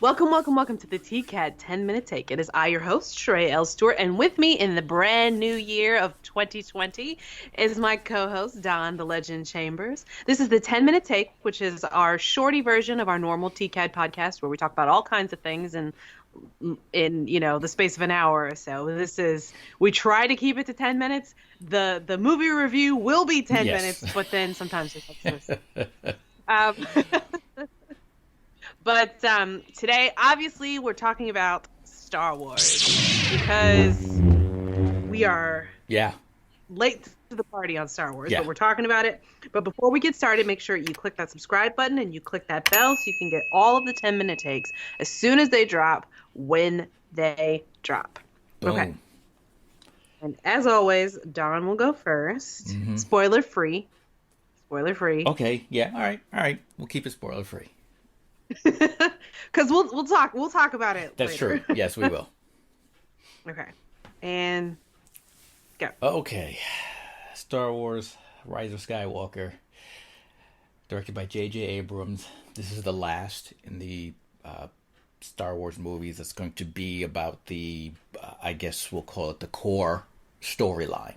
Welcome, welcome, welcome to the TCAT 10-minute take. It is I, your host, Sheree L. Stewart, and with me in the brand new year of 2020 is my co-host, Don the Legend Chambers. This is the 10-minute take, which is our shorty version of our normal TCAT podcast where we talk about all kinds of things in the space of an hour or so. We try to keep it to 10 minutes. The movie review will be 10 Yes. minutes, but then sometimes it gets um But today, obviously, we're talking about Star Wars because we are Yeah. late to the party on Star Wars, Yeah. but we're talking about it. But before we get started, make sure you click that subscribe button and you click that bell so you can get all of the 10-minute takes as soon as they drop when they drop. Okay. Boom. And as always, Don will go first. Hmm. Spoiler free. Spoiler free. Okay. Yeah. All right. All right. We'll keep it spoiler free. Because we'll talk about it That's true. later. Yes, we will. Okay. And go. Okay. Star Wars: Rise of Skywalker, directed by J.J. Abrams. This is the last in the Star Wars movies. It's going to be about I guess we'll call it the core storyline.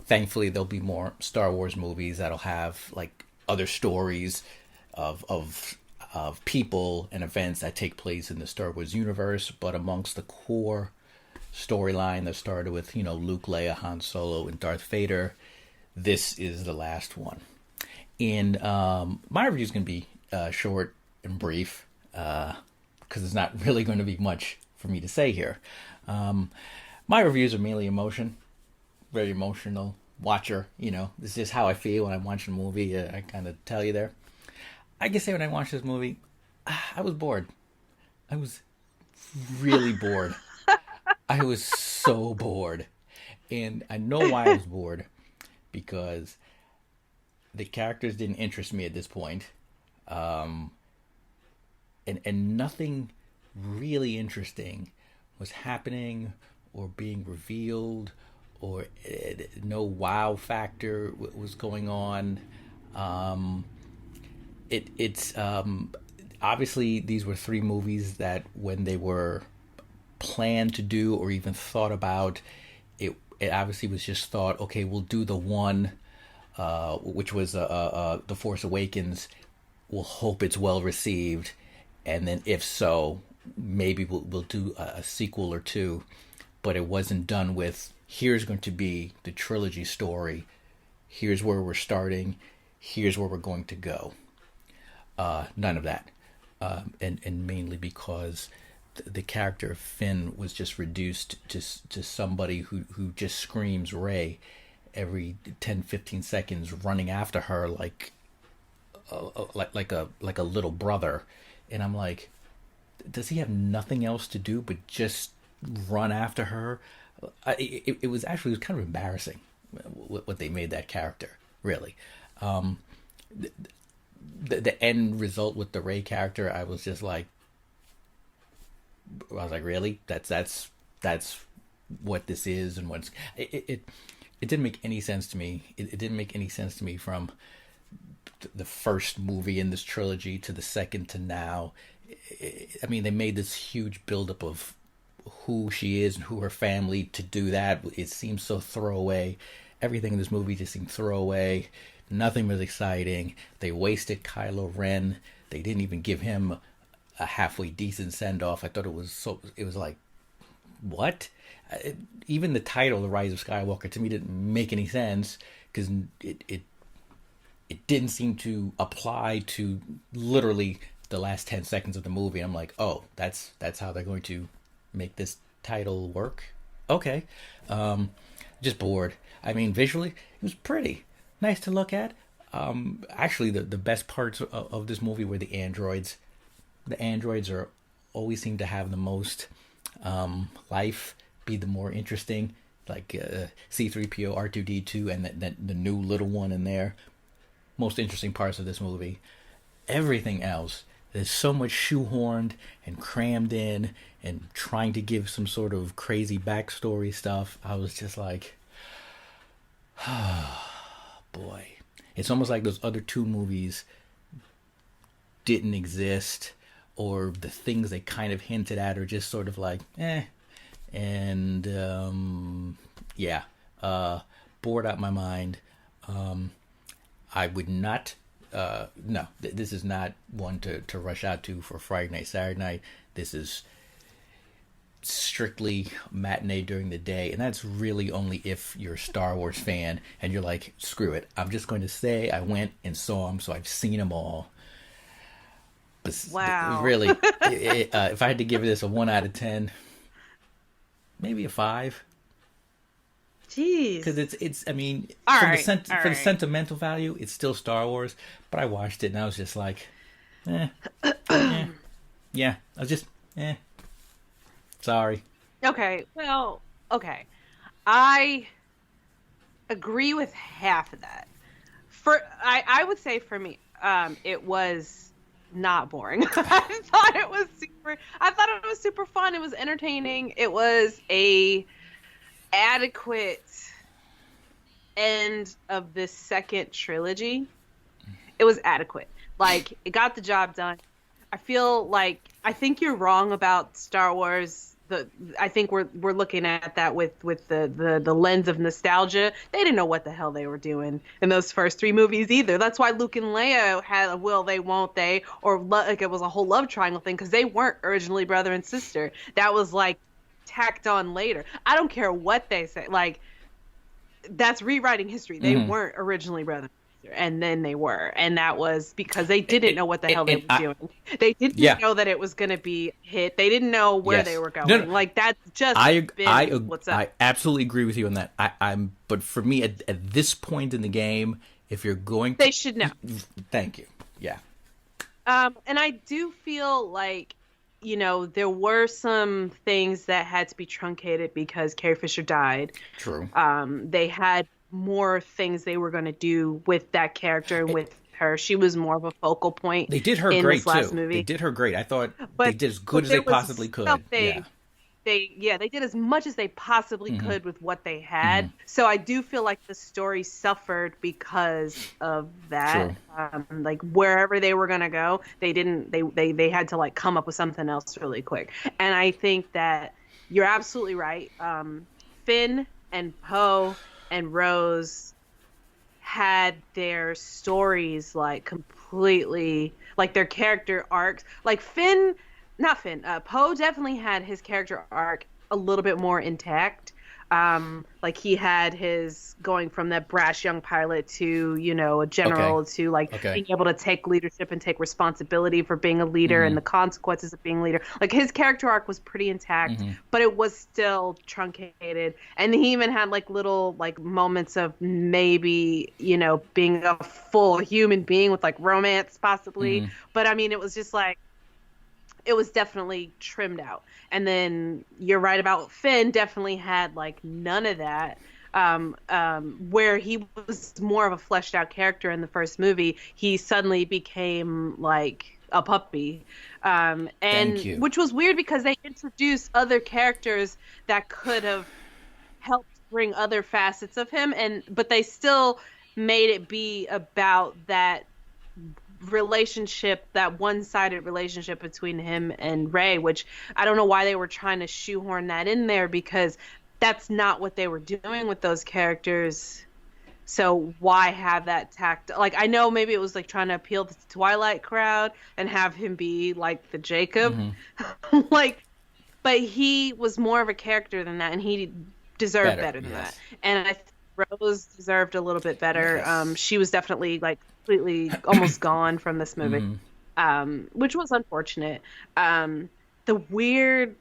Thankfully, there'll be more Star Wars movies that'll have like other stories of people and events that take place in the Star Wars universe. But amongst the core storyline that started with Luke, Leia, Han Solo, and Darth Vader, this is the last one. And my review is going to be short and brief because it's not really going to be much for me to say here. My reviews are mainly emotion, very emotional watcher. This is just how I feel when I'm watching a movie. I kind of tell you there. I can say when I watched this movie, I was bored. I was really bored. I was so bored. And I know why I was bored. Because the characters didn't interest me at this point. And nothing really interesting was happening or being revealed, or no wow factor was going on. It's obviously these were three movies that when they were planned to do or even thought about, it obviously was just thought, okay, we'll do the one, which was The Force Awakens. We'll hope it's well received, and then if so, maybe we'll do a sequel or two. But it wasn't done with, here's going to be the trilogy story. Here's where we're starting. Here's where we're going to go. None of that, and mainly because the character of Finn was just reduced to somebody who just screams Rey every 10-15 seconds, running after her like a little brother. And I'm like, does he have nothing else to do but just run after her? It was kind of embarrassing what they made that character, really. The end result with the Rey character, I was like, really? That's what this is, and what's it didn't make any sense to me. It didn't make any sense to me from the first movie in this trilogy to the second to now. I mean, they made this huge buildup of who she is and who her family. To do that, it seems so throwaway. Everything in this movie just seemed throwaway. Nothing was exciting. They wasted Kylo Ren. They didn't even give him a halfway decent send off. I thought it was so. It was like, what? Even the title, "The Rise of Skywalker," to me didn't make any sense because it didn't seem to apply to literally the last 10 seconds of the movie. I'm like, oh, that's how they're going to make this title work. Okay, just bored. I mean, visually, it was pretty nice to look at. Actually, the best parts of this movie were the androids. The androids are always seem to have the most life, be the more interesting, like C-3PO, R2-D2, and the new little one in there. Most interesting parts of this movie. Everything else, there's so much shoehorned and crammed in and trying to give some sort of crazy backstory stuff. I was just like, boy. It's almost like those other two movies didn't exist, or the things they kind of hinted at are just sort of like, eh. And yeah, bored out my mind. I would not. No, this is not one to rush out to for Friday night, Saturday night. This is strictly matinee during the day, and that's really only if you're a Star Wars fan and you're like, screw it, I'm just going to say I went and saw them, so I've seen them all. But Wow. really, if I had to give this a 1 out of 10, maybe a 5. Jeez. Because it's I mean, All from right, all for the right. sentimental value, it's still Star Wars. But I watched it and I was just like, eh, yeah. I was just, sorry. Okay. Well, okay. I agree with half of that. I would say for me, it was not boring. I thought it was super fun. It was entertaining. It was a adequate end of this second trilogy. It was adequate. Like, it got the job done. I think you're wrong about Star Wars. I think we're looking at that with the lens of nostalgia. They didn't know what the hell they were doing in those first 3 movies either. That's why Luke and Leia had a will they, won't they, or like it was a whole love triangle thing, because they weren't originally brother and sister. That was like tacked on later. I don't care what they say. Like, that's rewriting history. They weren't originally brother and sister, and then they were, and that was because they didn't know what the hell they were doing. They didn't know that it was going to be a hit. They didn't know where they were going. No. Like, that's just what's up. I absolutely agree with you on that. But for me, at this point in the game, if you're going to, they should know. Thank you. Yeah. And I do feel like, there were some things that had to be truncated because Carrie Fisher died. True. They had more things they were going to do with that character and with her. She was more of a focal point. They did her in great this last too. movie. They did her great. I thought they did as good as they possibly could. They did as much as they possibly could with what they had. So I do feel like the story suffered because of that. Like, wherever they were gonna go, they didn't. They had to like come up with something else really quick. And I think that you're absolutely right. Finn and Poe and Rose had their stories like completely, like their character arcs. Like Poe definitely had his character arc a little bit more intact. Like, he had his going from that brash young pilot to, a general, to like being able to take leadership and take responsibility for being a leader and the consequences of being a leader. Like, his character arc was pretty intact, but it was still truncated. And he even had like little like moments of maybe, being a full human being with like romance possibly. But I mean, it was just like, it was definitely trimmed out. And then you're right about Finn, definitely had like none of that. Where he was more of a fleshed out character in the first movie, he suddenly became like a puppy. And which was weird because they introduced other characters that could have helped bring other facets of him, but they still made it be about that relationship, that one-sided relationship between him and Rey, which I don't know why they were trying to shoehorn that in there, because that's not what they were doing with those characters. So why have that tact? Like, I know maybe it was like trying to appeal to the Twilight crowd and have him be like the Jacob, like, but he was more of a character than that, and he deserved better than that. And I think Rose deserved a little bit better. Yes. She was definitely like completely almost gone from this movie, which was unfortunate. The weird,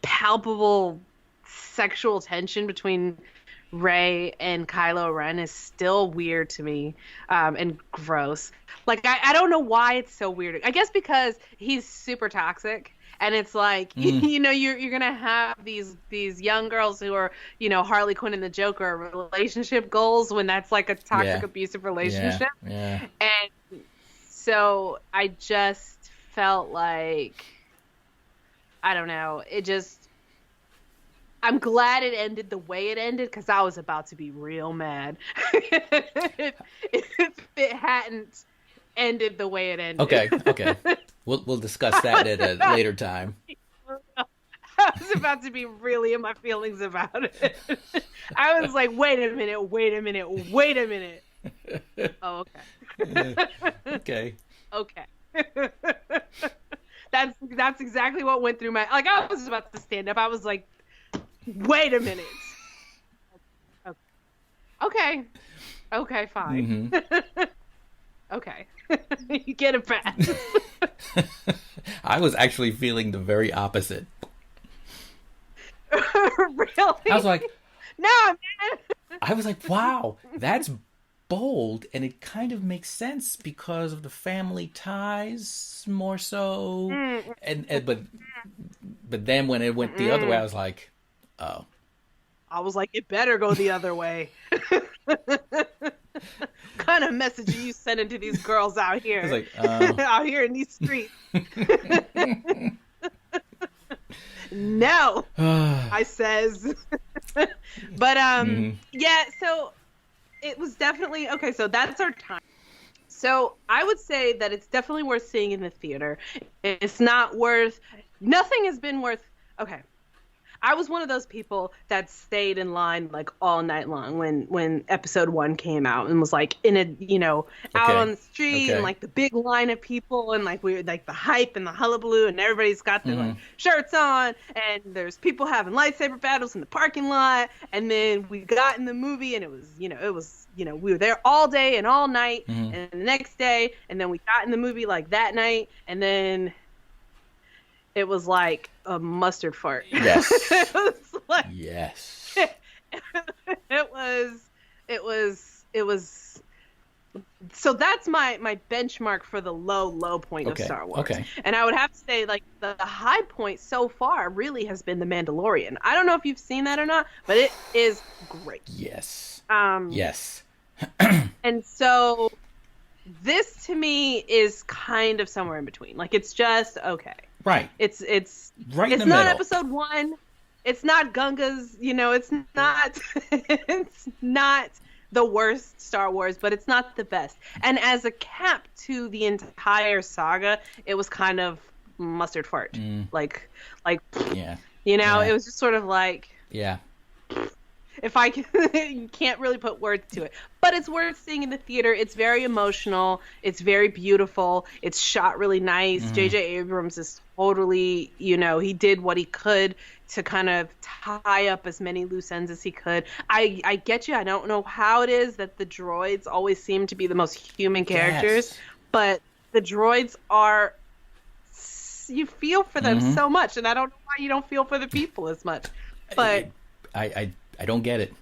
palpable sexual tension between Rey and Kylo Ren is still weird to me, and gross. Like, I don't know why it's so weird. I guess because he's super toxic. And it's like, you're going to have these young girls who are, Harley Quinn and the Joker relationship goals when that's like a toxic, abusive relationship. Yeah. And so I just felt like, I don't know, I'm glad it ended the way it ended, because I was about to be real mad if it hadn't ended the way it ended. Okay. We'll discuss that at a later time. I was about to be really in my feelings about it. I was like, wait a minute, wait a minute, wait a minute. Oh, okay. Okay. Okay. That's exactly what went through my, like, I was about to stand up. I was like, wait a minute. Okay. Okay, fine. Mm-hmm. Okay. You get a pass. I was actually feeling the very opposite. Really? I was like, no, man. I was like, wow, that's bold, and it kind of makes sense because of the family ties more so. But then when it went the other way, I was like, oh. I was like, it better go the other way. What kind of message are you sending to these girls out here? I was like, out here in these streets. No, I says. But yeah, so it was definitely okay. So that's our time. So I would say that it's definitely worth seeing in the theater. It's not worth. Nothing has been worth. Okay. I was one of those people that stayed in line like all night long when episode 1 came out and was like in a, out on the street and like the big line of people and like we like the hype and the hullabaloo and everybody's got their like shirts on and there's people having lightsaber battles in the parking lot, and then we got in the movie and it was we were there all day and all night and the next day, and then we got in the movie like that night, and then it was like a mustard fart. Yes. It was like, yes. It was. So that's my benchmark for the low point of Star Wars. Okay. And I would have to say, like, the high point so far really has been The Mandalorian. I don't know if you've seen that or not, but it is great. Yes. Yes. And so this to me is kind of somewhere in between. Like, it's just okay. Right. It's right in the not middle. episode 1. It's not Gunga's, it's not it's not the worst Star Wars, but it's not the best. And as a cap to the entire saga, it was kind of mustard fart. Like yeah. It was just sort of like, yeah. If I can, you can't really put words to it, but it's worth seeing in the theater. It's very emotional. It's very beautiful. It's shot really nice. J.J. Abrams is totally, he did what he could to kind of tie up as many loose ends as he could. I get you. I don't know how it is that the droids always seem to be the most human characters, but the droids are, you feel for them so much, and I don't know why you don't feel for the people as much, but I don't get it.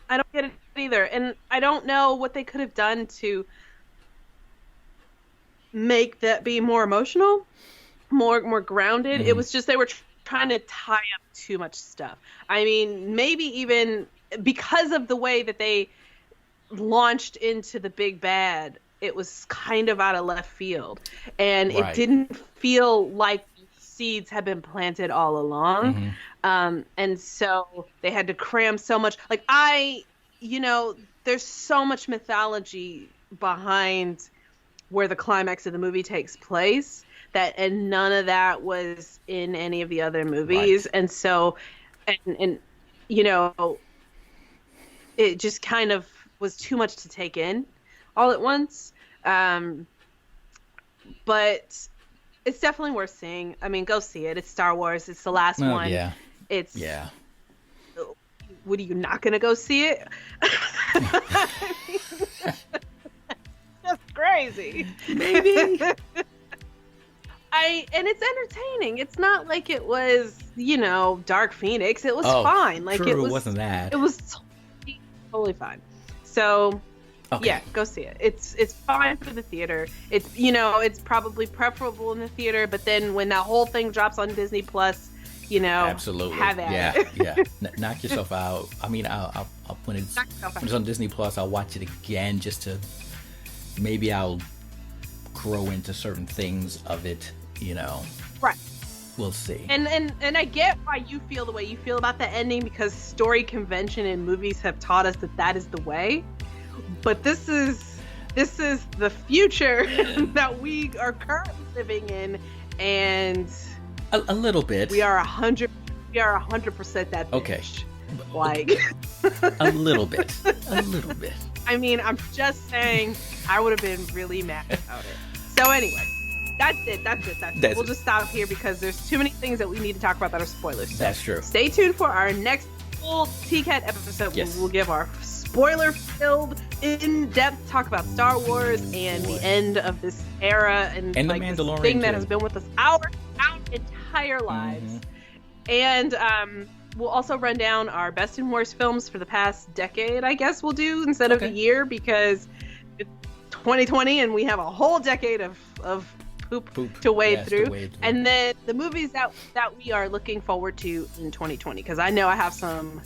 I don't get it either. And I don't know what they could have done to make that be more emotional, more grounded. It was just they were trying to tie up too much stuff. I mean, maybe even because of the way that they launched into the big bad, it was kind of out of left field. And it didn't feel like seeds had been planted all along. And so they had to cram so much. Like there's so much mythology behind where the climax of the movie takes place and none of that was in any of the other movies. And so, and it just kind of was too much to take in all at once. But it's definitely worth seeing. I mean, go see it. It's Star Wars. It's the last one. Yeah. Yeah. What, are you not going to go see it? That's crazy. Maybe. And it's entertaining. It's not like it was, Dark Phoenix. It was fine. Like it wasn't that. It was totally fine. So okay. Yeah, go see it. It's fine for the theater. It's it's probably preferable in the theater, but then when that whole thing drops on Disney Plus, absolutely have at it. Yeah. Knock yourself out. I mean, I'll when it's on Disney Plus, I'll watch it again just to maybe I'll grow into certain things of it. Right. We'll see. And I get why you feel the way you feel about the ending, because story convention in movies have taught us that is the way. But this is This is the future that we are currently living in, and A little bit. we are 100% that bitch. Okay. Like A little bit. A little bit. I mean, I'm just saying I would have been really mad about it. So anyway, that's it. We'll just stop here because there's too many things that we need to talk about that are spoilers. So That's true. stay tuned for our next full TCAT episode. Yes. We'll give our spoiler-filled, in-depth talk about Star Wars and the end of this era and the like this Mandalorian thing that too. has been with us our entire lives. And we'll also run down our best and worst films for the past decade, I guess we'll do, instead of a year, because it's 2020 and we have a whole decade of poop to wade through. And then the movies that we are looking forward to in 2020, because I know I have some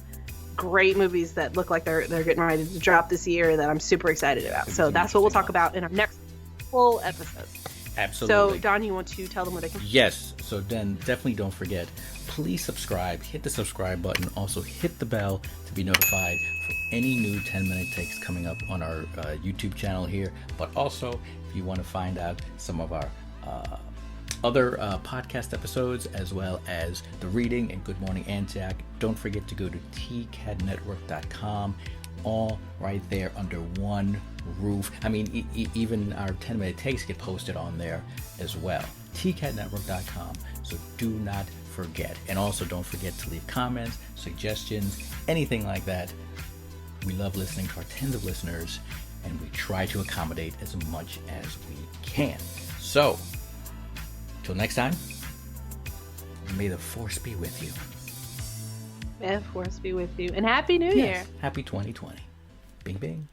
great movies that look like they're getting ready to drop this year that I'm super excited about. So that's what we'll talk about in our next full episode. Absolutely. So, Don, you want to tell them where they can... Yes. So then definitely don't forget, please subscribe. Hit the subscribe button. Also hit the bell to be notified for any new 10-minute takes coming up on our YouTube channel here. But also, if you want to find out some of our other podcast episodes, as well as the reading and Good Morning Anzac, don't forget to go to tcadnetwork.com. All right there under one roof. I mean, even our 10-minute takes get posted on there as well. tcadnetwork.com. So do not forget. And also don't forget to leave comments, suggestions, anything like that. We love listening to our tens of listeners, and we try to accommodate as much as we can. So, till next time, may the Force be with you. May the Force be with you. And Happy New Year. Happy 2020. Bing, bing.